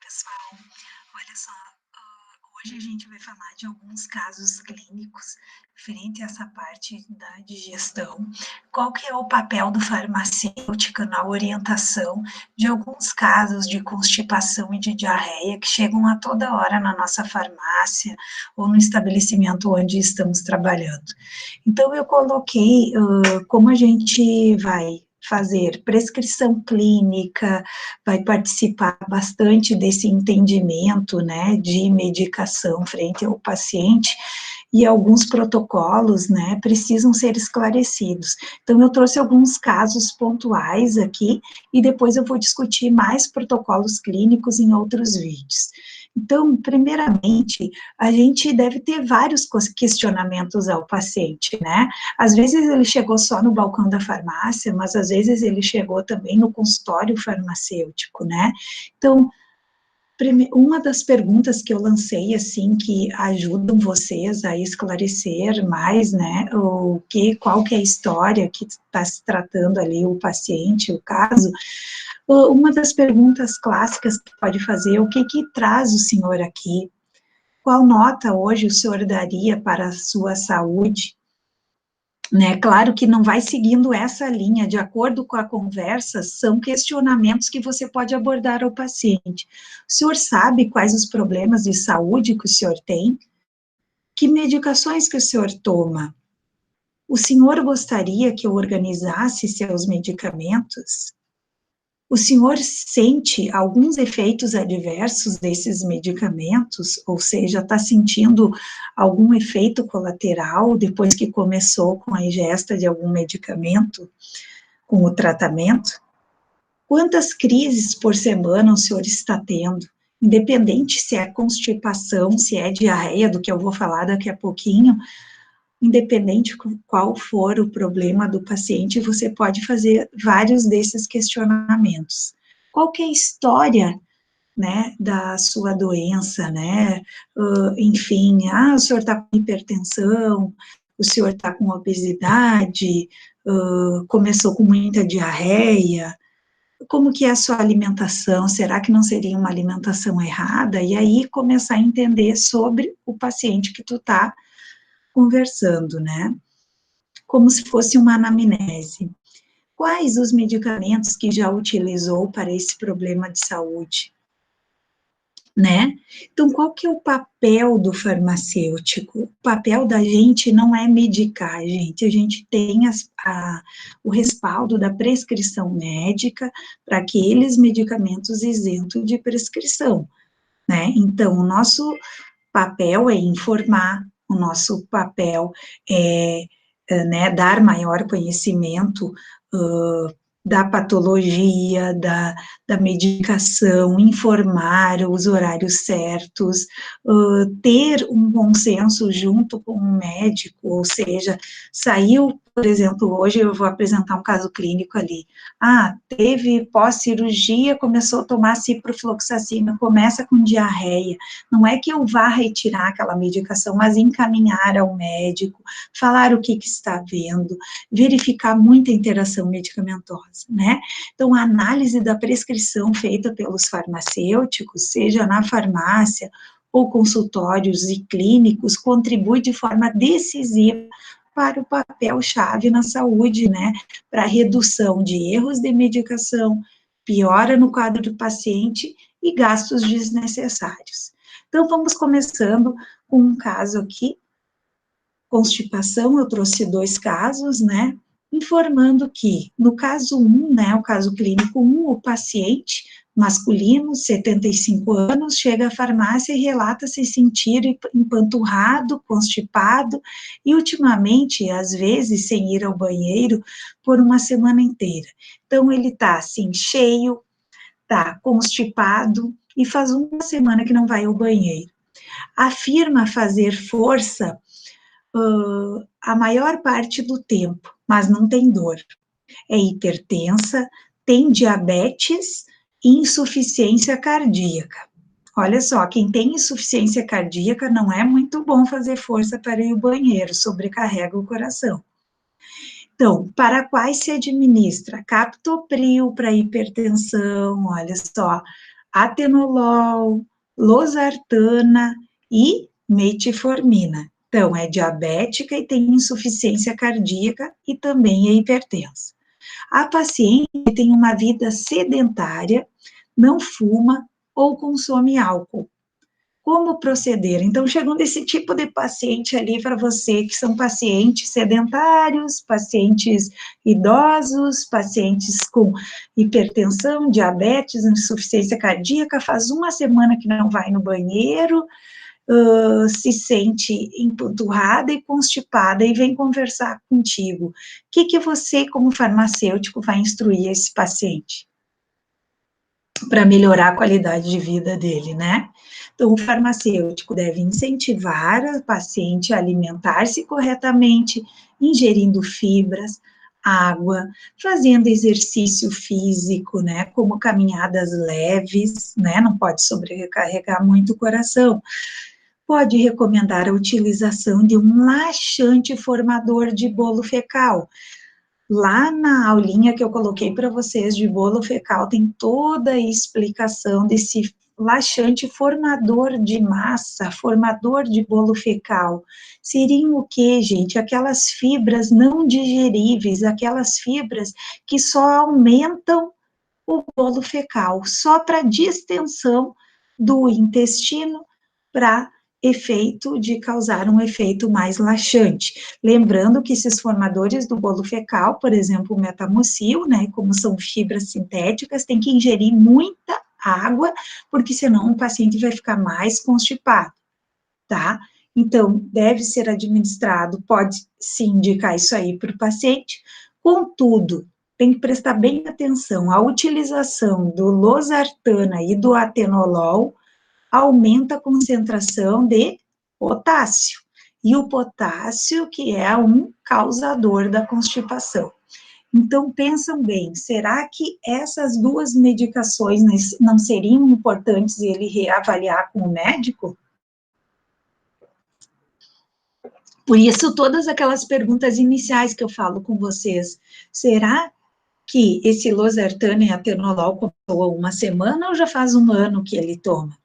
pessoal, olha só, hoje a gente vai falar de alguns casos clínicos frente a essa parte da digestão. Qual que é o papel do farmacêutico na orientação de alguns casos de constipação e de diarreia que chegam a toda hora na nossa farmácia ou no estabelecimento onde estamos trabalhando. Então, eu coloquei como a gente vai fazer prescrição clínica, vai participar bastante desse entendimento, né, de medicação frente ao paciente, e alguns protocolos, né, precisam ser esclarecidos. Então, eu trouxe alguns casos pontuais aqui, e depois eu vou discutir mais protocolos clínicos em outros vídeos. Então, primeiramente, a gente deve ter vários questionamentos ao paciente, né? Às vezes ele chegou só no balcão da farmácia, mas às vezes ele chegou também no consultório farmacêutico, né? Então, uma das perguntas que eu lancei, assim, que ajudam vocês a esclarecer mais, né, qual que é a história que está se tratando ali, o paciente, o caso, uma das perguntas clássicas que pode fazer, o que traz o senhor aqui? Qual nota hoje o senhor daria para a sua saúde? Né, claro que não vai seguindo essa linha, de acordo com a conversa, são questionamentos que você pode abordar ao paciente. O senhor sabe quais os problemas de saúde que o senhor tem? Que medicações que o senhor toma? O senhor gostaria que eu organizasse seus medicamentos? O senhor sente alguns efeitos adversos desses medicamentos, ou seja, está sentindo algum efeito colateral depois que começou com a ingesta de algum medicamento, com o tratamento? Quantas crises por semana o senhor está tendo? Independente se é constipação, se é diarreia, do que eu vou falar daqui a pouquinho, independente qual for o problema do paciente, você pode fazer vários desses questionamentos. Qual que é a história, né, da sua doença, né? Enfim, o senhor está com hipertensão, o senhor está com obesidade, começou com muita diarreia, como que é a sua alimentação? Será que não seria uma alimentação errada? E aí começar a entender sobre o paciente que tu está conversando, né? Como se fosse uma anamnese. Quais os medicamentos que já utilizou para esse problema de saúde? Né? Então, qual que é o papel do farmacêutico? O papel da gente não é medicar, gente. A gente tem o respaldo da prescrição médica para aqueles medicamentos isentos de prescrição, né? Então, o nosso papel é informar, o nosso papel né, dar maior conhecimento da patologia, da medicação, informar os horários certos, ter um consenso junto com o médico, ou seja, saiu, por exemplo, hoje eu vou apresentar um caso clínico ali, teve pós-cirurgia, começou a tomar ciprofloxacina, começa com diarreia, não é que eu vá retirar aquela medicação, mas encaminhar ao médico, falar o que está vendo, verificar muita interação medicamentosa, né? Então, a análise da prescrição feita pelos farmacêuticos, seja na farmácia ou consultórios e clínicos, contribui de forma decisiva para o papel-chave na saúde, né? Para a redução de erros de medicação, piora no quadro do paciente e gastos desnecessários. Então, vamos começando com um caso aqui, constipação, eu trouxe 2 casos, né, informando que, no caso 1, né, o caso clínico 1, o paciente masculino, 75 anos, chega à farmácia e relata se sentir empanturrado, constipado, e ultimamente, às vezes, sem ir ao banheiro, por uma semana inteira. Então, ele está, assim, cheio, está constipado, e faz uma semana que não vai ao banheiro. Afirma fazer força a maior parte do tempo, mas não tem dor. É hipertensa, tem diabetes e insuficiência cardíaca. Olha só, quem tem insuficiência cardíaca não é muito bom fazer força para ir ao banheiro, sobrecarrega o coração. Então, para quais se administra? Captopril para hipertensão, olha só, atenolol, losartana e metformina. Então, é diabética e tem insuficiência cardíaca e também é hipertensa. A paciente tem uma vida sedentária, não fuma ou consome álcool. Como proceder? Então, chegando esse tipo de paciente ali para você, que são pacientes sedentários, pacientes idosos, pacientes com hipertensão, diabetes, insuficiência cardíaca, faz uma semana que não vai no banheiro, se sente empanturrada e constipada e vem conversar contigo. O que você, como farmacêutico, vai instruir esse paciente? Para melhorar a qualidade de vida dele, né? Então, o farmacêutico deve incentivar a paciente a alimentar-se corretamente, ingerindo fibras, água, fazendo exercício físico, né, como caminhadas leves, né, não pode sobrecarregar muito o coração. Pode recomendar a utilização de um laxante formador de bolo fecal. Lá na aulinha que eu coloquei para vocês de bolo fecal, tem toda a explicação desse laxante formador de massa, formador de bolo fecal. Seriam o quê, gente? Aquelas fibras não digeríveis, aquelas fibras que só aumentam o bolo fecal, só para distensão do intestino, para efeito de causar um efeito mais laxante. Lembrando que esses formadores do bolo fecal, por exemplo, o metamocil, né, como são fibras sintéticas, tem que ingerir muita água, porque senão o paciente vai ficar mais constipado, tá? Então, deve ser administrado, pode se indicar isso aí para o paciente, contudo, tem que prestar bem atenção, a utilização do losartana e do atenolol aumenta a concentração de potássio, e o potássio que é um causador da constipação. Então, pensam bem, será que essas duas medicações não seriam importantes ele reavaliar com o médico? Por isso, todas aquelas perguntas iniciais que eu falo com vocês, será que esse losartana e atenolol começou há uma semana ou já faz um ano que ele toma?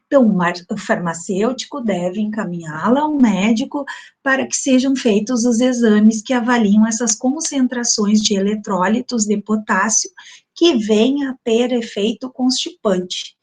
Então, o farmacêutico deve encaminhá-la ao médico para que sejam feitos os exames que avaliam essas concentrações de eletrólitos de potássio que venham a ter efeito constipante.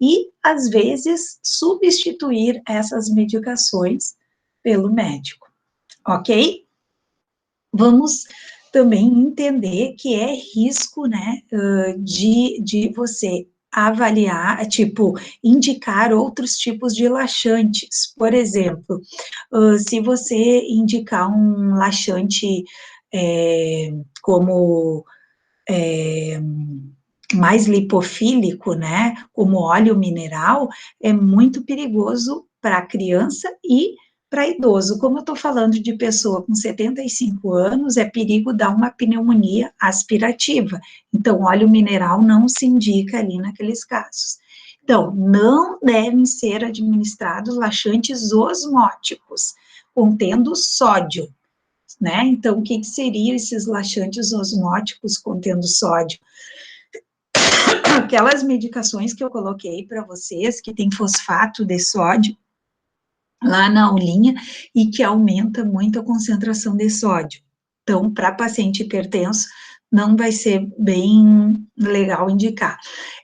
E, às vezes, substituir essas medicações pelo médico, ok? Vamos também entender que é risco, né, de você avaliar, tipo, indicar outros tipos de laxantes. Por exemplo, se você indicar um laxante como mais lipofílico, né, como óleo mineral, é muito perigoso para a criança e para idoso. Como eu estou falando de pessoa com 75 anos, é perigo dar uma pneumonia aspirativa. Então, óleo mineral não se indica ali naqueles casos. Então, não devem ser administrados laxantes osmóticos, contendo sódio, né? Então, o que seriam esses laxantes osmóticos contendo sódio? Aquelas medicações que eu coloquei para vocês, que tem fosfato de sódio, lá na aulinha, e que aumenta muito a concentração de sódio. Então, para paciente hipertenso, não vai ser bem legal indicar.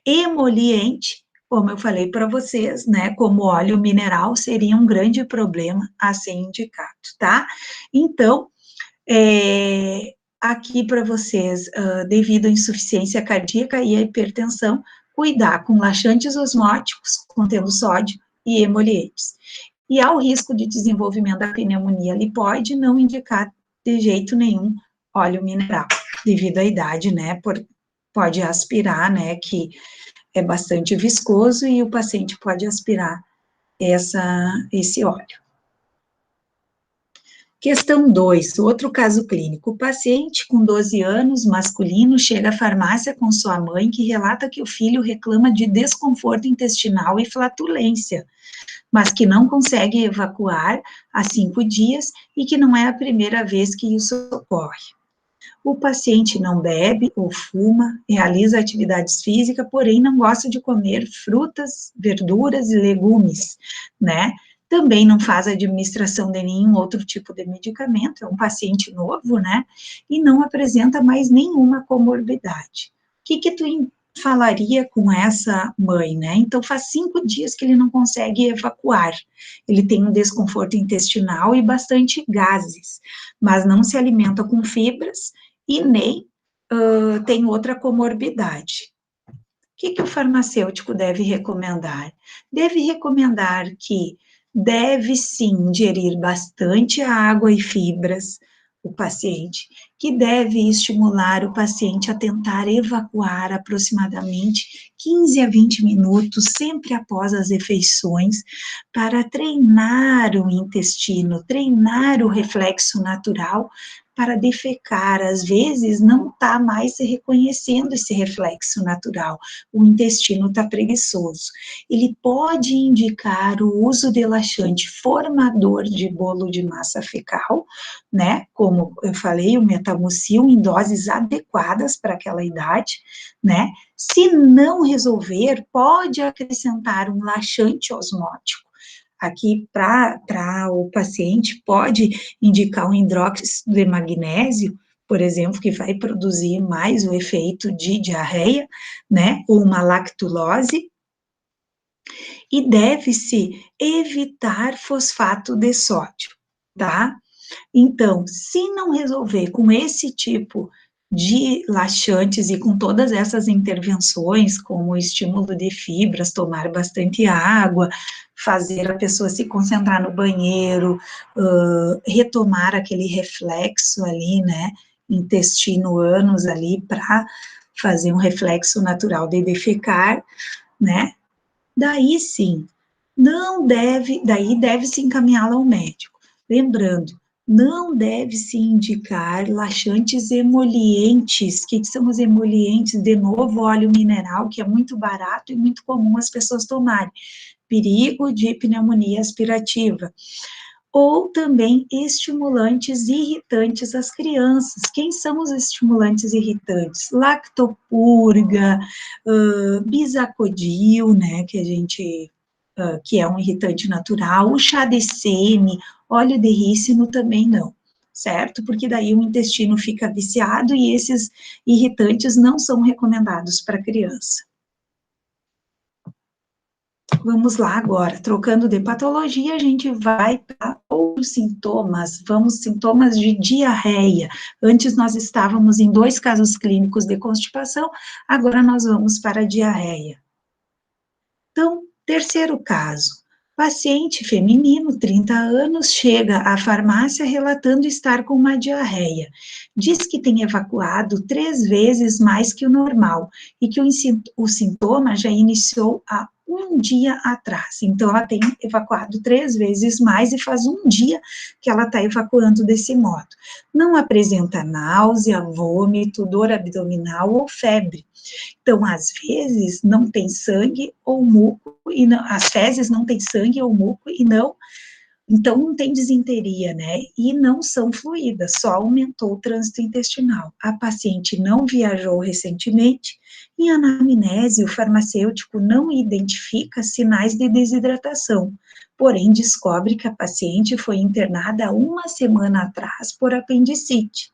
Emoliente, como eu falei para vocês, né, como óleo mineral, seria um grande problema a ser indicado, tá? Então, aqui para vocês, devido à insuficiência cardíaca e à hipertensão, cuidar com laxantes osmóticos, contendo sódio, e emolientes. E há o risco de desenvolvimento da pneumonia lipoide, não indicar de jeito nenhum óleo mineral, devido à idade, né, pode aspirar, né, que é bastante viscoso e o paciente pode aspirar esse óleo. Questão 2, outro caso clínico. O paciente com 12 anos, masculino, chega à farmácia com sua mãe, que relata que o filho reclama de desconforto intestinal e flatulência, mas que não consegue evacuar há 5 dias e que não é a primeira vez que isso ocorre. O paciente não bebe ou fuma, realiza atividades físicas, porém não gosta de comer frutas, verduras e legumes, né? Também não faz administração de nenhum outro tipo de medicamento, é um paciente novo, né? E não apresenta mais nenhuma comorbidade. O que tu falaria com essa mãe, né? Então, faz 5 dias que ele não consegue evacuar. Ele tem um desconforto intestinal e bastante gases, mas não se alimenta com fibras e nem tem outra comorbidade. O que o farmacêutico deve recomendar? Deve recomendar que deve sim ingerir bastante água e fibras, o paciente, que deve estimular o paciente a tentar evacuar aproximadamente 15 a 20 minutos, sempre após as refeições, para treinar o intestino, treinar o reflexo natural para defecar. Às vezes não está mais se reconhecendo esse reflexo natural, o intestino está preguiçoso. Ele pode indicar o uso de laxante formador de bolo de massa fecal, né, como eu falei, o metamocil em doses adequadas para aquela idade, né, se não resolver, pode acrescentar um laxante osmótico. Aqui, para o paciente, pode indicar um hidróxido de magnésio, por exemplo, que vai produzir mais o efeito de diarreia, né, ou uma lactulose, e deve-se evitar fosfato de sódio, tá? Então, se não resolver com esse tipo de laxantes e com todas essas intervenções, como o estímulo de fibras, tomar bastante água, fazer a pessoa se concentrar no banheiro, retomar aquele reflexo ali, né, intestino-ânus ali, para fazer um reflexo natural de defecar, né, daí sim, não deve, daí deve-se encaminhá-la ao médico. Lembrando, não deve-se indicar laxantes emolientes. O que são os emolientes? De novo, óleo mineral, que é muito barato e muito comum as pessoas tomarem. Perigo de pneumonia aspirativa. Ou também estimulantes irritantes às crianças. Quem são os estimulantes irritantes? Lactopurga, bisacodil, né, que a gente que é um irritante natural, o chá de seme, óleo de rícino também não, certo? Porque daí o intestino fica viciado e esses irritantes não são recomendados para criança. Vamos lá agora, trocando de patologia, a gente vai para outros sintomas, sintomas de diarreia. Antes nós estávamos em 2 casos clínicos de constipação, agora nós vamos para a diarreia. Então, terceiro caso, paciente feminino, 30 anos, chega à farmácia relatando estar com uma diarreia. Diz que tem evacuado 3 vezes mais que o normal e que o sintoma já iniciou há 1 dia atrás. Então, ela tem evacuado 3 vezes mais e faz 1 dia que ela está evacuando desse modo. Não apresenta náusea, vômito, dor abdominal ou febre. Então, às vezes, não tem sangue ou muco, e não, as fezes não têm sangue ou muco, e não, então não tem disenteria, né, e não são fluídas, só aumentou o trânsito intestinal. A paciente não viajou recentemente, em anamnese, o farmacêutico não identifica sinais de desidratação, porém descobre que a paciente foi internada há 1 semana atrás por apendicite.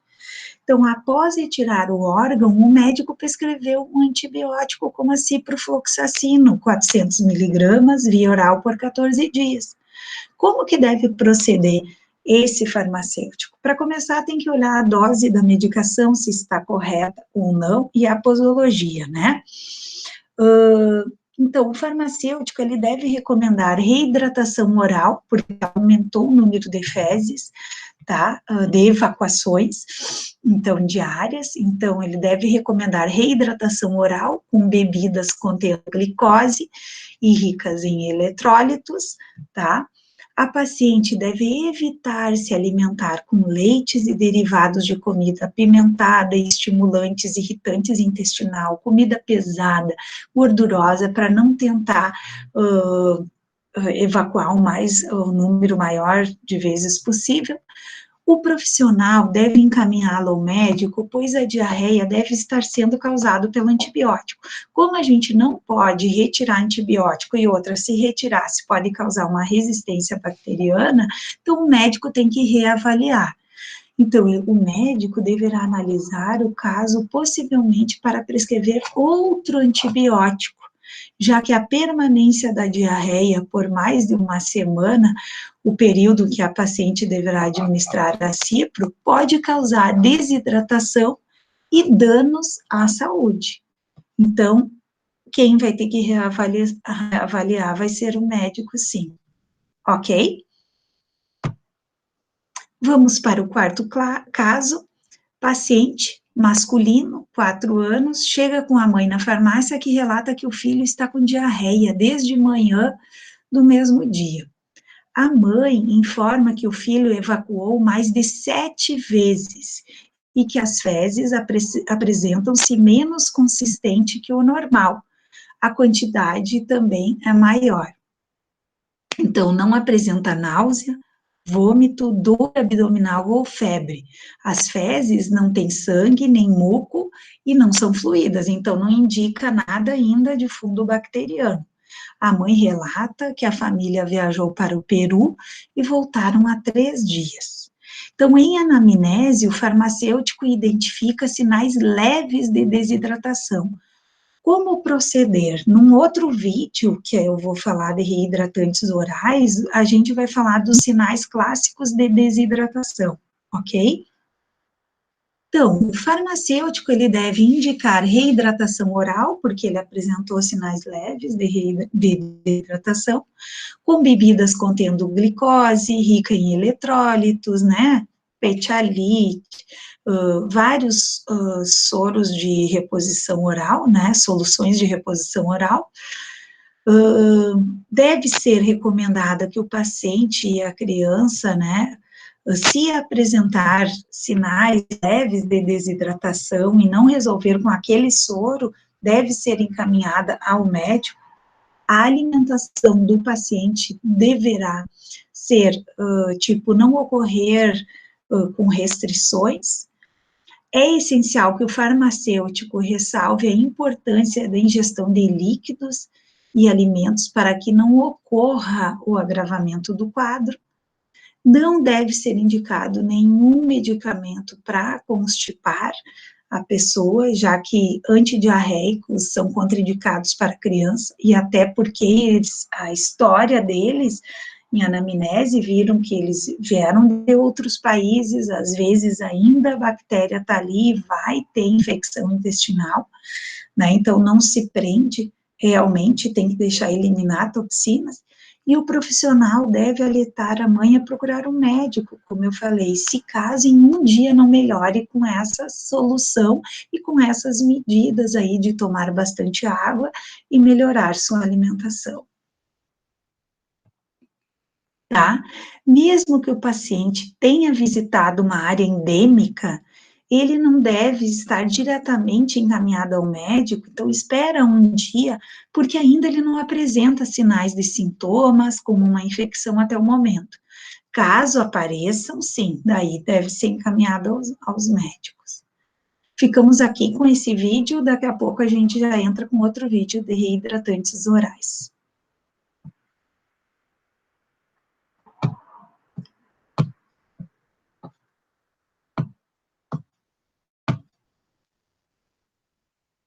Então, após retirar o órgão, o médico prescreveu um antibiótico como a ciprofloxacino, 400 miligramas, via oral por 14 dias. Como que deve proceder esse farmacêutico? Para começar, tem que olhar a dose da medicação, se está correta ou não, e a posologia, né? Então, o farmacêutico, ele deve recomendar reidratação oral, porque aumentou o número de fezes, tá, de evacuações, então, diárias, então, ele deve recomendar reidratação oral com bebidas contendo glicose e ricas em eletrólitos, tá, a paciente deve evitar se alimentar com leites e derivados de comida apimentada, estimulantes, irritantes intestinal, comida pesada, gordurosa, para não tentar evacuar o número maior de vezes possível. O profissional deve encaminhá-lo ao médico, pois a diarreia deve estar sendo causada pelo antibiótico. Como a gente não pode retirar antibiótico e outra, se retirar, se pode causar uma resistência bacteriana, então o médico tem que reavaliar. Então, o médico deverá analisar o caso possivelmente para prescrever outro antibiótico, já que a permanência da diarreia por mais de uma semana, o período que a paciente deverá administrar a cipro, pode causar desidratação e danos à saúde. Então, quem vai ter que reavaliar vai ser o médico, sim. Ok? Vamos para o quarto caso. Paciente masculino, 4 anos, chega com a mãe na farmácia que relata que o filho está com diarreia desde manhã do mesmo dia. A mãe informa que o filho evacuou mais de 7 vezes e que as fezes apresentam-se menos consistente que o normal. A quantidade também é maior. Então, não apresenta náusea, vômito, dor abdominal ou febre. As fezes não têm sangue nem muco e não são fluídas, então não indica nada ainda de fundo bacteriano. A mãe relata que a família viajou para o Peru e voltaram há 3 dias. Então, em anamnese, o farmacêutico identifica sinais leves de desidratação. Como proceder? Num outro vídeo, que eu vou falar de reidratantes orais, a gente vai falar dos sinais clássicos de desidratação, ok? Então, o farmacêutico, ele deve indicar reidratação oral, porque ele apresentou sinais leves de desidratação, com bebidas contendo glicose, rica em eletrólitos, né? Petalite, vários soros de reposição oral, né? Soluções de reposição oral. Deve ser recomendada que o paciente e a criança, né? Se apresentar sinais leves de desidratação e não resolver com aquele soro, deve ser encaminhada ao médico. A alimentação do paciente deverá ser, não ocorrer com restrições. É essencial que o farmacêutico ressalve a importância da ingestão de líquidos e alimentos para que não ocorra o agravamento do quadro. Não deve ser indicado nenhum medicamento para constipar a pessoa, já que antidiarreicos são contraindicados para criança, e até porque a história deles, em anamnese, viram que eles vieram de outros países, às vezes ainda a bactéria está ali, vai ter infecção intestinal, né? Então não se prende, realmente tem que deixar eliminar toxinas, e o profissional deve alertar a mãe a procurar um médico, como eu falei, se caso em um dia não melhore com essa solução e com essas medidas aí de tomar bastante água e melhorar sua alimentação. Tá? Mesmo que o paciente tenha visitado uma área endêmica, ele não deve estar diretamente encaminhado ao médico, então espera um dia, porque ainda ele não apresenta sinais de sintomas, como uma infecção até o momento. Caso apareçam, sim, daí deve ser encaminhado aos médicos. Ficamos aqui com esse vídeo, daqui a pouco a gente já entra com outro vídeo de reidratantes orais.